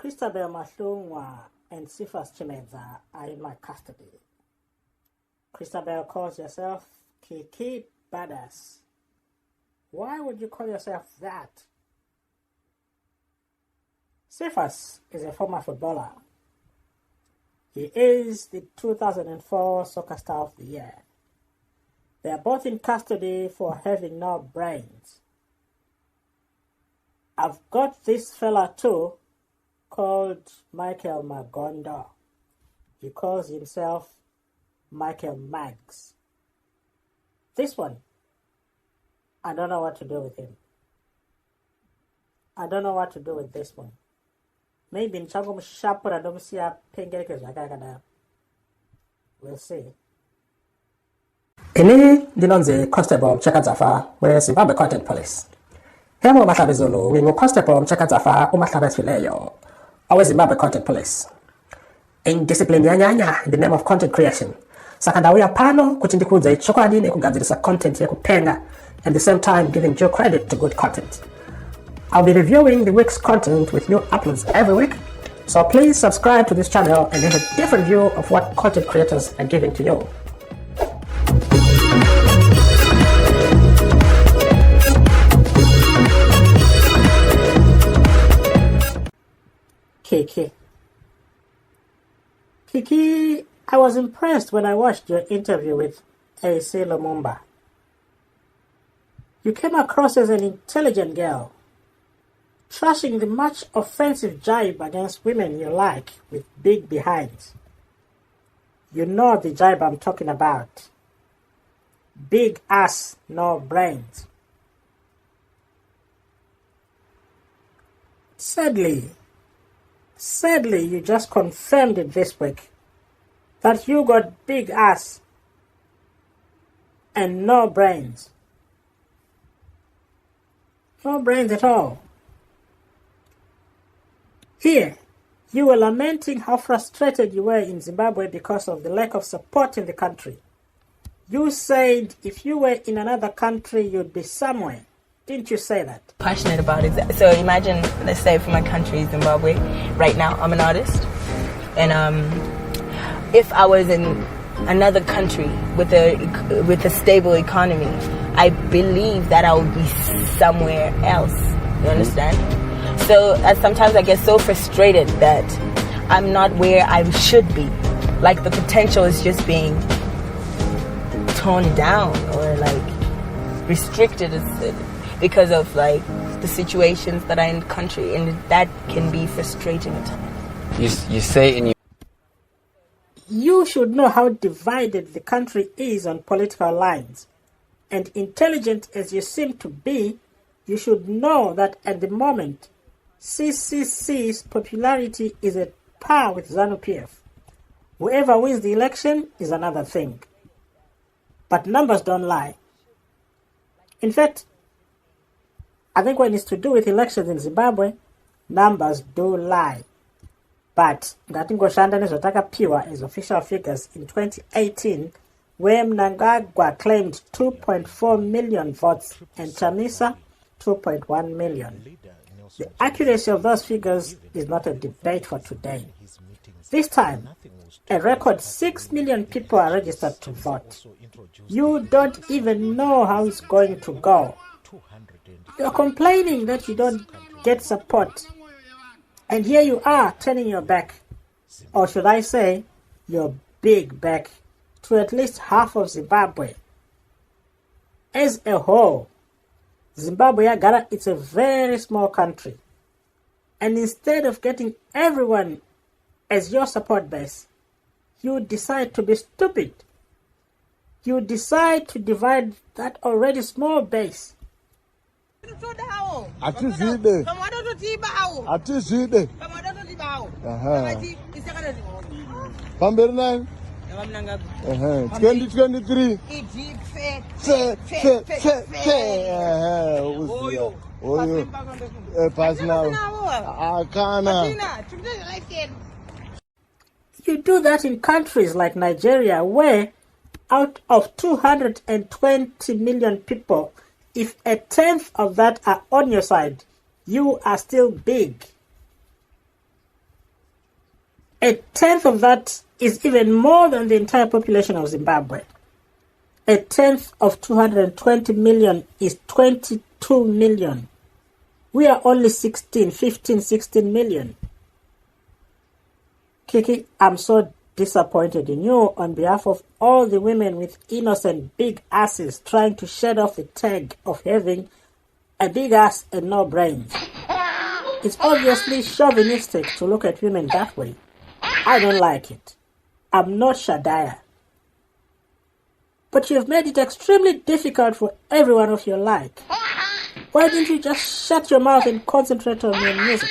Constable Muchekadzafa and Cephas Chimedza are in my custody. Constable calls yourself Kikky badass. Why would you call yourself that? Cephas is a former footballer. He is the 2004 Soccer Star of the Year. They are both in custody for having no brains. I've got this fella too, called Michael Magz. He calls himself Michael Magz. This one, I don't know what to do with him. I don't know what to do with this one. Maybe in Chango Mshapura Domsia Pengelke Zagagada. We'll see. Ini dinonze Constable Muchekadzafa we Zimbabwe Content Police. Hemo mahlabezolo we Constable Muchekadzafa umahlabethileyo awe Zimbabwe Content Police. In discipline yanyanya in the name of content creation. Sakandawuya pano kuti ndikuudza ichokwadi nekugadzirisa content yekupenga, at the same time giving due credit to good content. I'll be reviewing the week's content with new uploads every week, so please subscribe to this channel and have a different view of what content creators are giving to you. Kikky, I was impressed when I watched your interview with A.C. Lumumba. You came across as an intelligent girl, trashing the much offensive jibe against women you like with big behinds. You know the jibe I'm talking about. Big ass, no brains. Sadly, you just confirmed it this week that you got big ass and no brains. No brains at all. Here, you were lamenting how frustrated you were in Zimbabwe because of the lack of support in the country. You said if you were in another country, you'd be somewhere. Didn't you say that? Passionate about it. So imagine, let's say for my country, Zimbabwe, right now I'm an artist. And if I was in another country with a stable economy, I believe that I would be somewhere else. You understand? So sometimes I get so frustrated that I'm not where I should be. Like the potential is just being toned down or like restricted because of like the situations that are in the country, and that can be frustrating at times. You say in your... You should know how divided the country is on political lines. And intelligent as you seem to be, you should know that at the moment, CCC's popularity is at par with ZANU-PF. Whoever wins the election is another thing. But numbers don't lie. In fact, I think when it's to do with elections in Zimbabwe, numbers do lie. But ngatingoshanda nezvatakapiwa as official figures in 2018, where Mnangagwa claimed 2.4 million votes and Chamisa 2.1 million. The accuracy of those figures is not a debate for today. This time, a record 6 million people are registered to vote. You don't even know how it's going to go. You're complaining that you don't get support. And here you are turning your back, or should I say, your big back, to at least half of Zimbabwe. As a whole, Zimbabwe it's a very small country. And instead of getting everyone as your support base, you decide to be stupid. You decide to divide that already small base. Atizide. Pambernan. 2023. Pass now. You do that in countries like Nigeria, where out of 220 million people, if a tenth of that are on your side, you are still big. A tenth of that is even more than the entire population of Zimbabwe. A tenth of 220 million is 22 million. We are only 16 million. Kikky, I'm so disappointed in you on behalf of all the women with innocent big asses trying to shed off the tag of having a big ass and no brains. It's obviously chauvinistic to look at women that way. I don't like it. I'm not Shadaya. But you've made it extremely difficult for everyone of your like. Why didn't you just shut your mouth and concentrate on your music?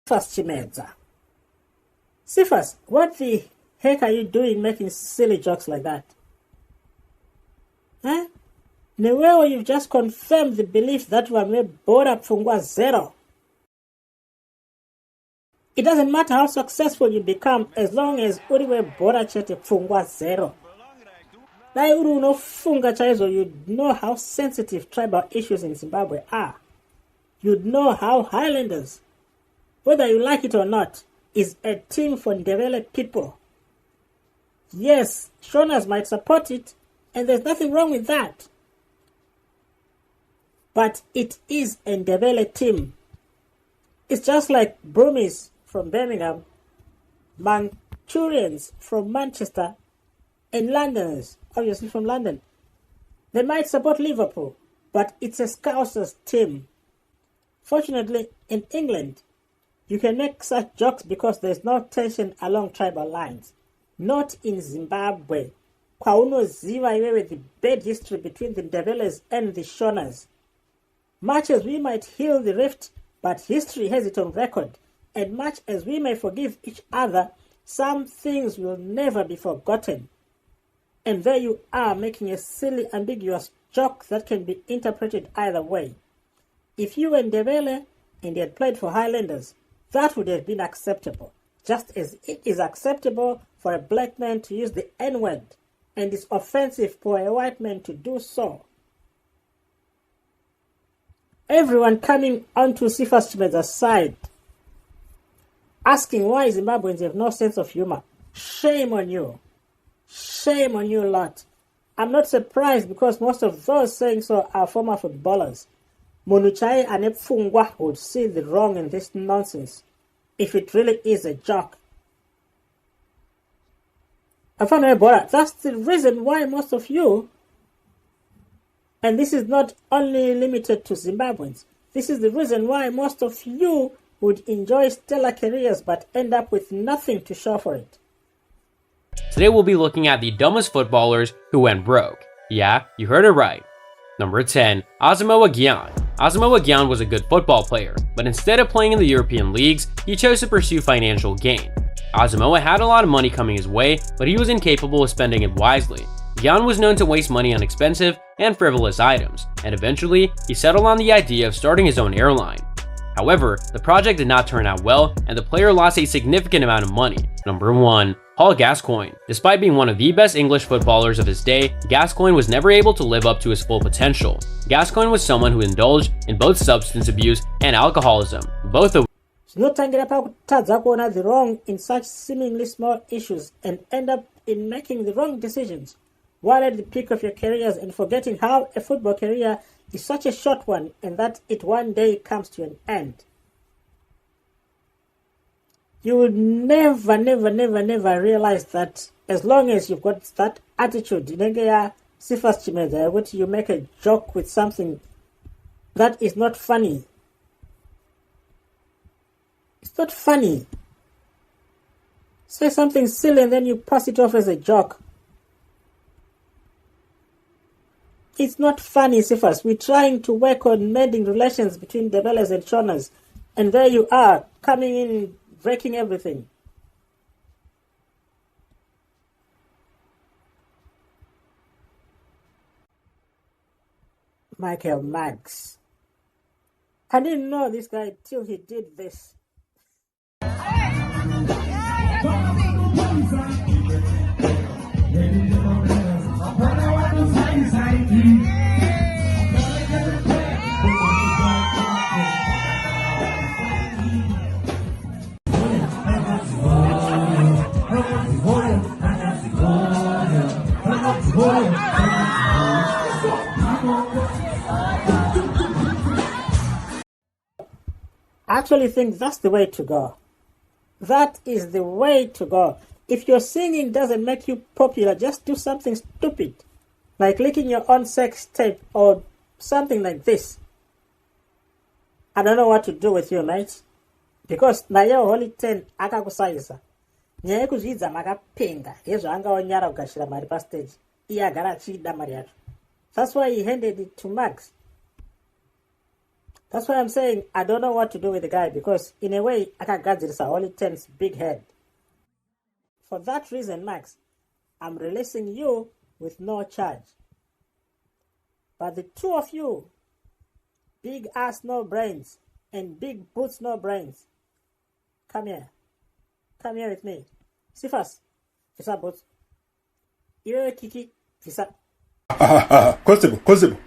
First, Chimedza. Cephas, what the heck are you doing making silly jokes like that? Huh? Neweo, you've just confirmed the belief that wame bora pfungwa zero. It doesn't matter how successful you become as long as uriwe bora chete pfungwa zero. Dai uri unofunga chaizo, you'd know how sensitive tribal issues in Zimbabwe are. You'd know how Highlanders, whether you like it or not, is a team for Ndebele people. Yes, Shonas might support it, and there's nothing wrong with that. But it is a Ndebele team. It's just like Brumis from Birmingham, Manchurians from Manchester, and Londoners, obviously from London. They might support Liverpool, but it's a Scousers team. Fortunately, in England, you can make such jokes because there's no tension along tribal lines. Not in Zimbabwe. Kwauno ziva iwewe the bad history between the Ndebeles and the Shonas. Much as we might heal the rift, but history has it on record, and much as we may forgive each other, some things will never be forgotten. And there you are making a silly, ambiguous joke that can be interpreted either way. If you were Ndebele and you had played for Highlanders, that would have been acceptable, just as it is acceptable for a black man to use the N-word, and it's offensive for a white man to do so. Everyone coming onto Cephas Chimedza's side, asking why Zimbabweans have no sense of humor. Shame on you. Shame on you lot. I'm not surprised because most of those saying so are former footballers. Munuchai and Epfungwa would see the wrong in this nonsense, if it really is a joke. That's the reason why most of you, and this is not only limited to Zimbabweans, this is the reason why most of you would enjoy stellar careers but end up with nothing to show for it. Today we'll be looking at the dumbest footballers who went broke. Yeah, you heard it right. Number 10, Asamoah Gyan. Asamoah Gyan was a good football player, but instead of playing in the European leagues, he chose to pursue financial gain. Asamoah had a lot of money coming his way, but he was incapable of spending it wisely. Gyan was known to waste money on expensive and frivolous items, and eventually, he settled on the idea of starting his own airline. However, the project did not turn out well, and the player lost a significant amount of money. Number 1. Paul Gascoigne. Despite being one of the best English footballers of his day, Gascoigne was never able to live up to his full potential. Gascoigne was someone who indulged in both substance abuse and alcoholism, both of Zvinotangira pakutadza kuona the wrong in such seemingly small issues and end up in making the wrong decisions while at the peak of your careers and forgetting how a football career is such a short one and that it one day comes to an end. You would never realize that as long as you've got that attitude, Cephas Chimedza, you make a joke with something that is not funny. It's not funny. Say something silly and then you pass it off as a joke. It's not funny, Cephas. We're trying to work on mending relations between Ndebeles and Shonas, and there you are, coming in, breaking everything. Michael Magz. I didn't know this guy till he did this. I actually think that's the way to go. That is the way to go. If your singing doesn't make you popular, just do something stupid, like licking your own sex tape or something like this. I don't know what to do with you, mate. Because naye Holy 10 akakusaisa. Nyaya yekuzvidza makapenga yezvaangaonyara kugashira mari pastage. Iye agara achida mari yacho. That's why he handed it to Magz. That's why I'm saying I don't know what to do with the guy, because in a way akagadzirisa Holy 10's big head. For that reason, Magz, I'm releasing you with no charge. But the two of you, big ass no brains and big boots no brains, come here. Come here with me. Cephas, visa boots. You Kikky, visa. Constable.